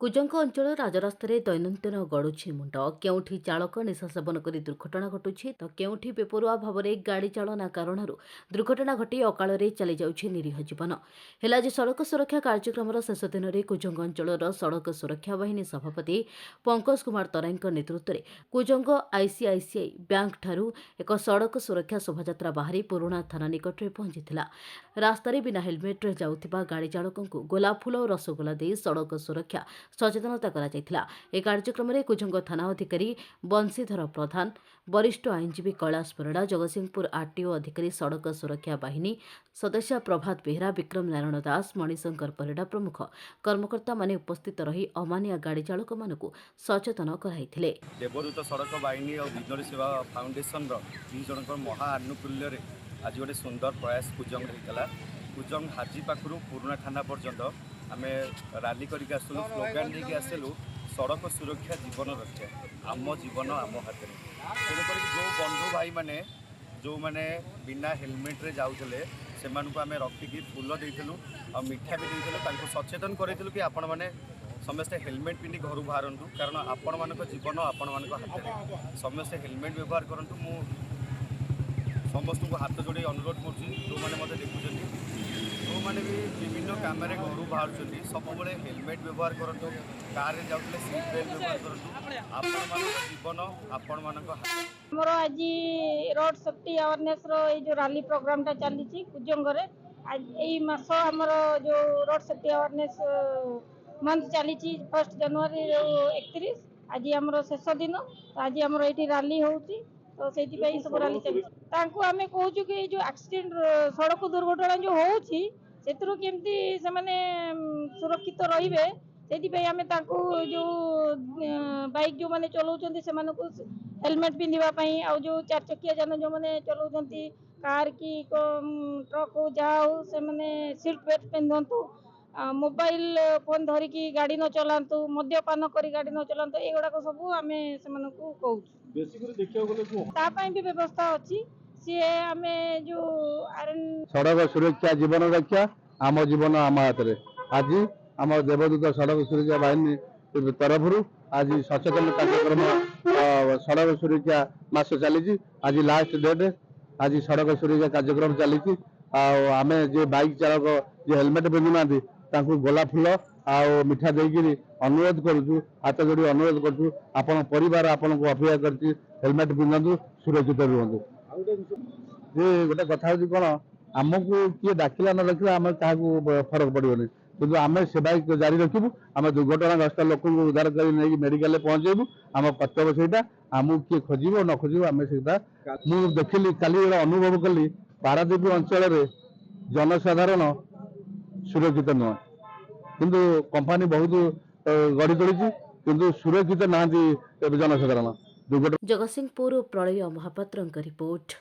କୁଜଙ୍ଗ ଅଞ୍ଚଳ ରାଜରାସ୍ତାରେ ଦୈନନ୍ଦିନ ଗଡ଼ୁଛି ମୁଣ୍ଡ। କେଉଁଠି ଚାଳକ ନିଶା ସେବନ କରି ଦୁର୍ଘଟଣା ଘଟୁଛି ତ କେଉଁଠି ବେପରୁଆ ଭାବରେ ଗାଡ଼ି ଚାଳନା କାରଣରୁ ଦୁର୍ଘଟଣା ଘଟି ଅକାଳରେ ଚାଲିଯାଉଛି ନିରୀହ ଜୀବନ। ହେଲେ ଆଜି ସଡ଼କ ସୁରକ୍ଷା କାର୍ଯ୍ୟକ୍ରମର ଶେଷ ଦିନରେ କୁଜଙ୍ଗ ଅଞ୍ଚଳର ସଡ଼କ ସୁରକ୍ଷା ବାହିନୀ ସଭାପତି ପଙ୍କଜ କୁମାର ତରାଇଙ୍କ ନେତୃତ୍ୱରେ କୁଜଙ୍ଗ ଆଇସିଆଇସିଆଇ ବ୍ୟାଙ୍କଠାରୁ ଏକ ସଡ଼କ ସୁରକ୍ଷା ଶୋଭାଯାତ୍ରା ବାହାରି ପୁରୁଣା ଥାନା ନିକଟରେ ପହଞ୍ଚିଥିଲା। ରାସ୍ତାରେ ବିନା ହେଲମେଟ୍ରେ ଯାଉଥିବା ଗାଡ଼ି ଚାଳକଙ୍କୁ ଗୋଲାପ ଫୁଲ ଓ ରସଗୋଲା ଦେଇ ସଡ଼କ ସୁରକ୍ଷା ସଚେତନତା କରାଯାଇଥିଲା। ଏ କାର୍ଯ୍ୟକ୍ରମରେ କୁଜଙ୍ଗ ଥାନା ଅଧିକାରୀ ବଂଶୀଧର ପ୍ରଧାନ, ବରିଷ୍ଠ ଆଇନଜୀବୀ କୈଳାସ ପରିଡ଼ା, ଜଗତସିଂହପୁର ଆରଟିଓ ଅଧିକାରୀ ସଡ଼କ ସୁରକ୍ଷା ବାହିନୀ ସଦସ୍ୟ ପ୍ରଭାତ ବେହେରା, ବିକ୍ରମ ନାରାୟଣ ଦାସ, ମଣିଶଙ୍କର ପରିଡ଼ା ପ୍ରମୁଖ କର୍ମକର୍ତ୍ତାମାନେ ଉପସ୍ଥିତ ରହି ଅମାନିଆ ଗାଡ଼ି ଚାଳକମାନଙ୍କୁ ସଚେତନ କରାଇଥିଲେ। ଦେବଦୂତ ସଡ଼କ ବାହିନୀ ଆଉ ବିଜନେସ୍ ସେବା ଫାଉଣ୍ଡେସନର ଦୁଇ ଜଣଙ୍କ ମହା ଆନୁକୂଲ୍ୟରେ ଆଜି ଗୋଟେ ସୁନ୍ଦର ପ୍ରୟାସ କୁଜଙ୍ଗ ହେଇଥିଲା। କୁଜଙ୍ଗ ହାଜି ପାଖରୁ ପୁରୁଣା ଥାନା ପର୍ଯ୍ୟନ୍ତ आमे राली करके आसलु, स्लोगान लेके आसलु, सड़क सुरक्षा जीवन रक्षा, आम जीवन आम हाथ में। तेणुक जो बंधु भाई मैंने जो मैंने बिना हेलमेट रे जाऊले से आम रखिकी फूल देलु आ मिठा भी देलु, सचेतन करूँ कि आपण मैंने समस्ते हेलमेट पिंधि घर बाहर, कारण आपण मान जीवन आपण मान हाथ में। समस्ते हेलमेट व्यवहार करूँ। मु समस्त को हाथ जोड़े अनुरोध करुँच जो मैंने मत देखुं, जो मैंने भी विभिन्न काम घर बाहर सब हेलमेट व्यवहार करूँ, कार जाऊे सीट बेल्ट व्यवहार करूँ। आपण मान जीवन आपण मान मोर आज रोड सेफ्टी अवेयरनेस जो रैली प्रोग्राम चली कुजंग मस आमर जो रोड सेफ्टी अवेयरनेस मंथ चली 1 जनवरी 31 आज आमर शेष दिन। तो आज आमर ये रैली होती, तो से सब रैली चलती आम कहूँ कि जो एक्सीडेंट सड़क दुर्घटना जो होती से केमती से माने सुरक्षित रहिबे से आम जो बाइक जो मैंने चलाउछन्ति से हेलमेट पिंधिबाई आ जो 4 चकिया जान जो मैंने चलाउछन्ति कार की ट्रक हो जहाँ हो से मैंने सीट बेल्ट पिंधतु, मोबाइल फोन धरिकी गाड़ी न चलातु, मद्यपान करी गाड़ी न चलातु, एगुड़ाक सब आम से कहूँ भी व्यवस्था अच्छी। सी आम जो सड़क सुरक्षा जीवन रक्षा आम जीवन आम हाथ में। आज आम देवदूत सड़क सुरक्षा बाहिनी तरफ आज सचेतन कार्यक्रम सड़क सुरक्षा मास चली। आज लास्ट डेट, आज सड़क सुरक्षा कार्यक्रम चली। आम जो बाइक चालक जो हेलमेट पिंधुना गोलाप फूल आ मिठा देकर अनुरोध करुँ, हाथ जोड़ी अनुरोध करूँ, आपण परिवार आपन को अपेक्षा कर हेलमेट पिंधु, सुरक्षित रुहतु। गोटे कथा हूँ कौन, आमको किए डाकिला न डाकिला आम क्या फरक पड़ोनी, कि आम सेवा जारी रखू। आम दुर्घटनाग्रस्त लोक को उद्धार कर मेडिकल पहुंचेबू, आम कर्तव्य से आमको किए खोज न खोज आम से देखिली। काली अनुभव कली पारादीप अंचल जनसाधारण सुरक्षित नुह, किंतु कंपनी बहुत गढ़ी तोड़ी, किंतु सुरक्षित नहांती जनसाधारण। जगतसिंहपुर प्रलय महापात्र रिपोर्ट।